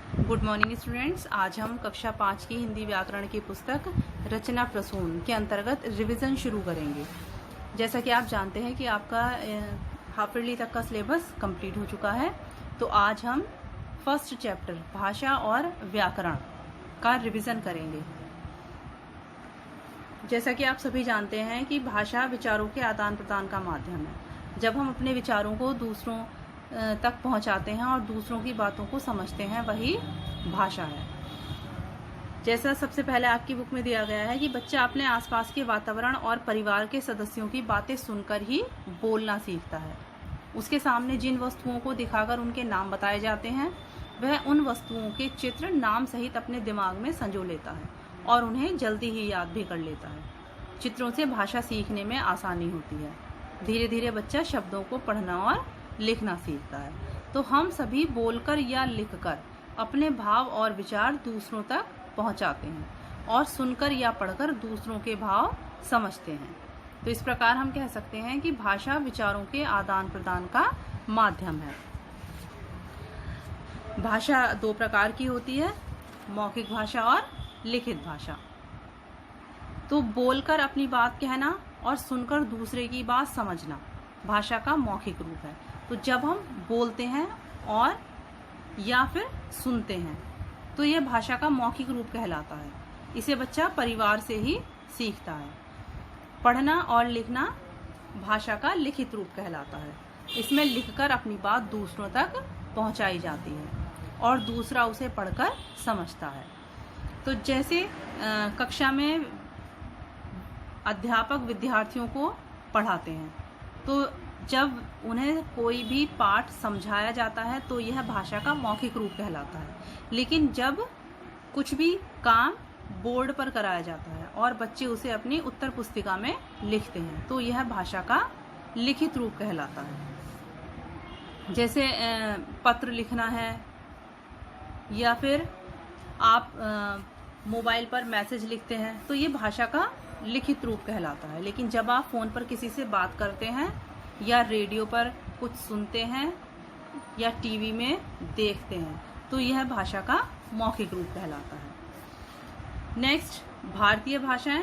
Good morning students. आज हम कक्षा 5 की हिंदी व्याकरण की पुस्तक रचना प्रसून के अंतर्गत रिवीजन शुरू करेंगे। जैसा कि आप जानते हैं कि आपका हाफ ईयरली तक का सिलेबस कंप्लीट हो चुका है, तो आज हम फर्स्ट चैप्टर भाषा और व्याकरण का रिवीजन करेंगे। जैसा कि आप सभी जानते हैं कि भाषा विचारों के आदान प्रदान का माध्यम है। जब हम अपने विचारों को दूसरों तक पहुंचाते हैं और दूसरों की बातों को समझते हैं, वही भाषा है। जैसा सबसे पहले आपकी बुक में दिया गया है कि बच्चा अपने आसपास के वातावरण और परिवार के सदस्यों की बातें सुनकर ही बोलना सीखता है। उसके सामने जिन वस्तुओं को दिखाकर उनके नाम बताए जाते हैं, वह उन वस्तुओं के चित्र नाम सहित अपने दिमाग में संजो लेता है और उन्हें जल्दी ही याद भी कर लेता है। चित्रों से भाषा सीखने में आसानी होती है। धीरे धीरे बच्चा शब्दों को पढ़ना और लिखना सीखता है। तो हम सभी बोलकर या लिखकर अपने भाव और विचार दूसरों तक पहुंचाते हैं और सुनकर या पढ़कर दूसरों के भाव समझते हैं। तो इस प्रकार हम कह सकते हैं कि भाषा विचारों के आदान प्रदान का माध्यम है। भाषा दो प्रकार की होती है, मौखिक भाषा और लिखित भाषा। तो बोलकर अपनी बात कहना और सुनकर दूसरे की बात समझना भाषा का मौखिक रूप है। तो जब हम बोलते हैं और या फिर सुनते हैं तो यह भाषा का मौखिक रूप कहलाता है। इसे बच्चा परिवार से ही सीखता है। पढ़ना और लिखना भाषा का लिखित रूप कहलाता है। इसमें लिखकर अपनी बात दूसरों तक पहुंचाई जाती है और दूसरा उसे पढ़कर समझता है। तो जैसे कक्षा में अध्यापक विद्यार्थियों को पढ़ाते हैं, तो जब उन्हें कोई भी पाठ समझाया जाता है तो यह भाषा का मौखिक रूप कहलाता है। लेकिन जब कुछ भी काम बोर्ड पर कराया जाता है और बच्चे उसे अपनी उत्तर पुस्तिका में लिखते हैं, तो यह भाषा का लिखित रूप कहलाता है। जैसे पत्र लिखना है या फिर आप मोबाइल पर मैसेज लिखते हैं, तो ये भाषा का लिखित रूप कहलाता है। लेकिन जब आप फोन पर किसी से बात करते हैं या रेडियो पर कुछ सुनते हैं या टीवी में देखते हैं, तो यह भाषा का मौखिक रूप कहलाता है। नेक्स्ट, भारतीय भाषाएं।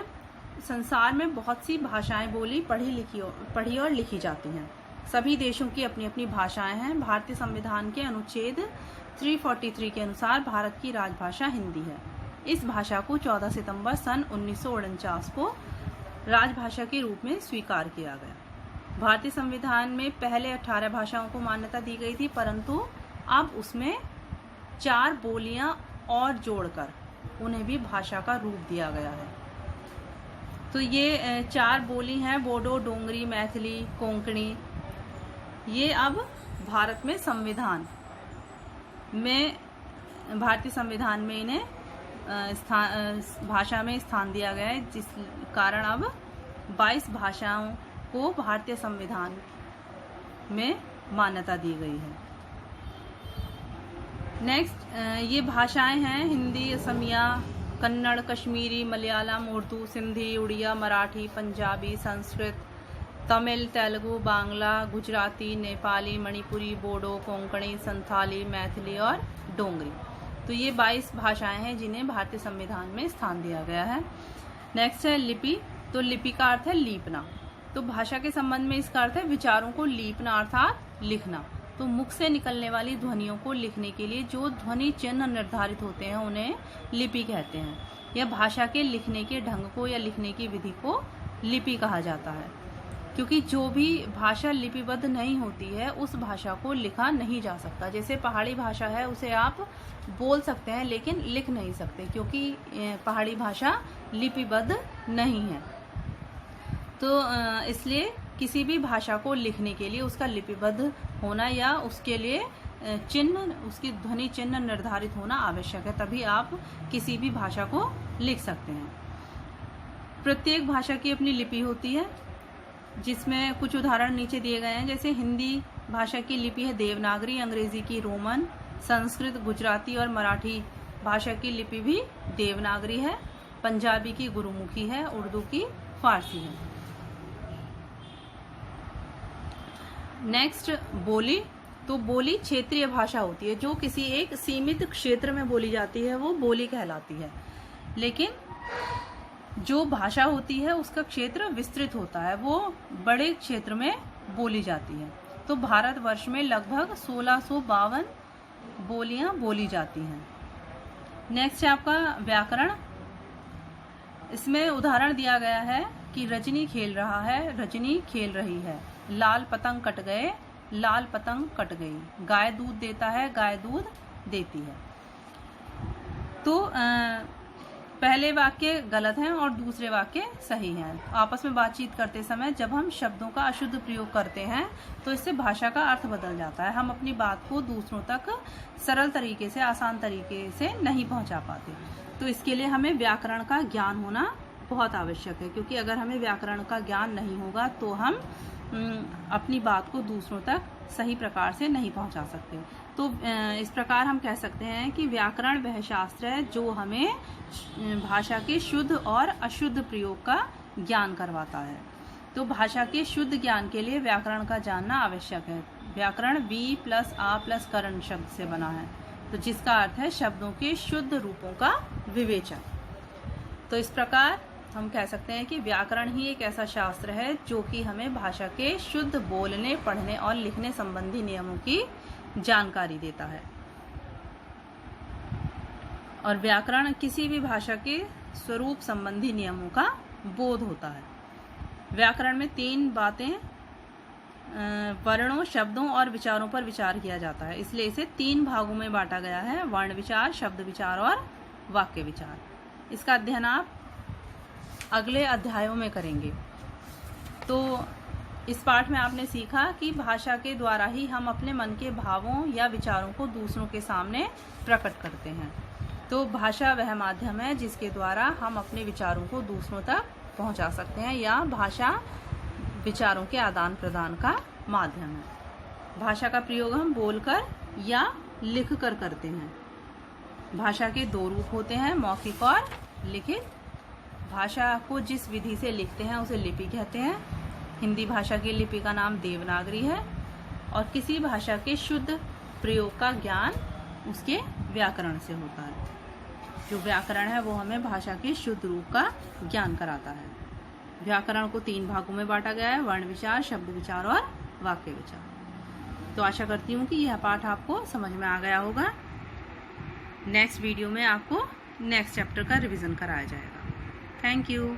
संसार में बहुत सी भाषाएं बोली, पढ़ी और लिखी जाती हैं। सभी देशों की अपनी अपनी भाषाएं हैं। भारतीय संविधान के अनुच्छेद 343 के अनुसार भारत की राजभाषा हिंदी है। इस भाषा को 14 सितंबर सन 1949 को राजभाषा के रूप में स्वीकार किया गया। भारतीय संविधान में पहले 18 भाषाओं को मान्यता दी गई थी, परंतु अब उसमें 4 बोलियां और जोड़कर उन्हें भी भाषा का रूप दिया गया है। तो ये 4 बोली हैं, बोडो, डोंगरी, मैथिली, कोंकणी। ये अब भारत में भारतीय संविधान में इन्हें भाषा में स्थान दिया गया है, जिस कारण अब 22 भाषाओं को भारतीय संविधान में मान्यता दी गई है। नेक्स्ट, ये भाषाएं हैं हिंदी, असमिया, कन्नड़, कश्मीरी, मलयालम, उर्दू, सिंधी, उड़िया, मराठी, पंजाबी, संस्कृत, तमिल, तेलुगु, बांग्ला, गुजराती, नेपाली, मणिपुरी, बोडो, कोंकणी, संथाली, मैथिली और डोंगरी। तो ये 22 भाषाएं हैं जिन्हें भारतीय संविधान में स्थान दिया गया है। नेक्स्ट है लिपि। तो लिपि का अर्थ है लीपना। तो भाषा के संबंध में इसका अर्थ है विचारों को लीपना अर्थात लिखना। तो मुख से निकलने वाली ध्वनियों को लिखने के लिए जो ध्वनि चिन्ह निर्धारित होते हैं, उन्हें लिपि कहते हैं। यह भाषा के लिखने के ढंग को या लिखने की विधि को लिपि कहा जाता है, क्योंकि जो भी भाषा लिपिबद्ध नहीं होती है उस भाषा को लिखा नहीं जा सकता। जैसे पहाड़ी भाषा है, उसे आप बोल सकते हैं लेकिन लिख नहीं सकते, क्योंकि पहाड़ी भाषा लिपिबद्ध नहीं है। तो इसलिए किसी भी भाषा को लिखने के लिए उसका लिपिबद्ध होना या उसके लिए उसकी ध्वनि चिन्ह निर्धारित होना आवश्यक है, तभी आप किसी भी भाषा को लिख सकते हैं। प्रत्येक भाषा की अपनी लिपि होती है, जिसमें कुछ उदाहरण नीचे दिए गए हैं। जैसे हिंदी भाषा की लिपि है देवनागरी, अंग्रेजी की रोमन, संस्कृत, गुजराती और मराठी भाषा की लिपि भी देवनागरी है, पंजाबी की गुरुमुखी है, उर्दू की फारसी है। नेक्स्ट, बोली। तो बोली क्षेत्रीय भाषा होती है, जो किसी एक सीमित क्षेत्र में बोली जाती है वो बोली कहलाती है। लेकिन जो भाषा होती है उसका क्षेत्र विस्तृत होता है, वो बड़े क्षेत्र में बोली जाती है। तो भारतवर्ष में लगभग 1652 बोलियां बोली जाती हैं। नेक्स्ट है आपका व्याकरण। इसमें उदाहरण दिया गया है कि रजनी खेल रहा है, रजनी खेल रही है। लाल पतंग कट गए, लाल पतंग कट गई। गाय दूध देता है, गाय दूध देती है। तो पहले वाक्य गलत हैं और दूसरे वाक्य सही हैं। आपस में बातचीत करते समय जब हम शब्दों का अशुद्ध प्रयोग करते हैं तो इससे भाषा का अर्थ बदल जाता है। हम अपनी बात को दूसरों तक सरल तरीके से, आसान तरीके से नहीं पहुंचा पाते। तो इसके लिए हमें व्याकरण का ज्ञान होना बहुत आवश्यक है, क्योंकि अगर हमें व्याकरण का ज्ञान नहीं होगा तो हम अपनी बात को दूसरों तक सही प्रकार से नहीं पहुंचा सकते। तो इस प्रकार हम कह सकते हैं कि व्याकरण वह शास्त्र है जो हमें भाषा के शुद्ध और अशुद्ध प्रयोग का ज्ञान करवाता है। तो भाषा के शुद्ध ज्ञान के लिए व्याकरण का जानना आवश्यक है। व्याकरण वी प्लस आ प्लस करण शब्द से बना है, तो जिसका अर्थ है शब्दों के शुद्ध रूपों का विवेचन। तो इस प्रकार हम कह सकते हैं कि व्याकरण ही एक ऐसा शास्त्र है जो कि हमें भाषा के शुद्ध बोलने, पढ़ने और लिखने संबंधी नियमों की जानकारी देता है। और व्याकरण किसी भी भाषा के स्वरूप संबंधी नियमों का बोध होता है। व्याकरण में 3 बातें, वर्णों, शब्दों और विचारों पर विचार किया जाता है, इसलिए इसे 3 भागों में बांटा गया है: वर्ण विचार, शब्द विचार और वाक्य विचार। इसका अध्ययन आप अगले अध्यायों में करेंगे। तो इस पाठ में आपने सीखा कि भाषा के द्वारा ही हम अपने मन के भावों या विचारों को दूसरों के सामने प्रकट करते हैं। तो भाषा वह माध्यम है जिसके द्वारा हम अपने विचारों को दूसरों तक पहुंचा सकते हैं, या भाषा विचारों के आदान प्रदान का माध्यम है। भाषा का प्रयोग हम बोलकर या लिखकर करते हैं। भाषा के 2 रूप होते हैं, मौखिक और लिखित। भाषा को जिस विधि से लिखते हैं उसे लिपि कहते हैं। हिंदी भाषा की लिपि का नाम देवनागरी है। और किसी भाषा के शुद्ध प्रयोग का ज्ञान उसके व्याकरण से होता है। जो व्याकरण है वो हमें भाषा के शुद्ध रूप का ज्ञान कराता है। व्याकरण को 3 भागों में बांटा गया है: वर्ण विचार, शब्द विचार और वाक्य विचार। तो आशा करती हूँ कि यह पाठ आपको समझ में आ गया होगा। नेक्स्ट वीडियो में आपको नेक्स्ट चैप्टर का रिवीजन कराया जाएगा। Thank you.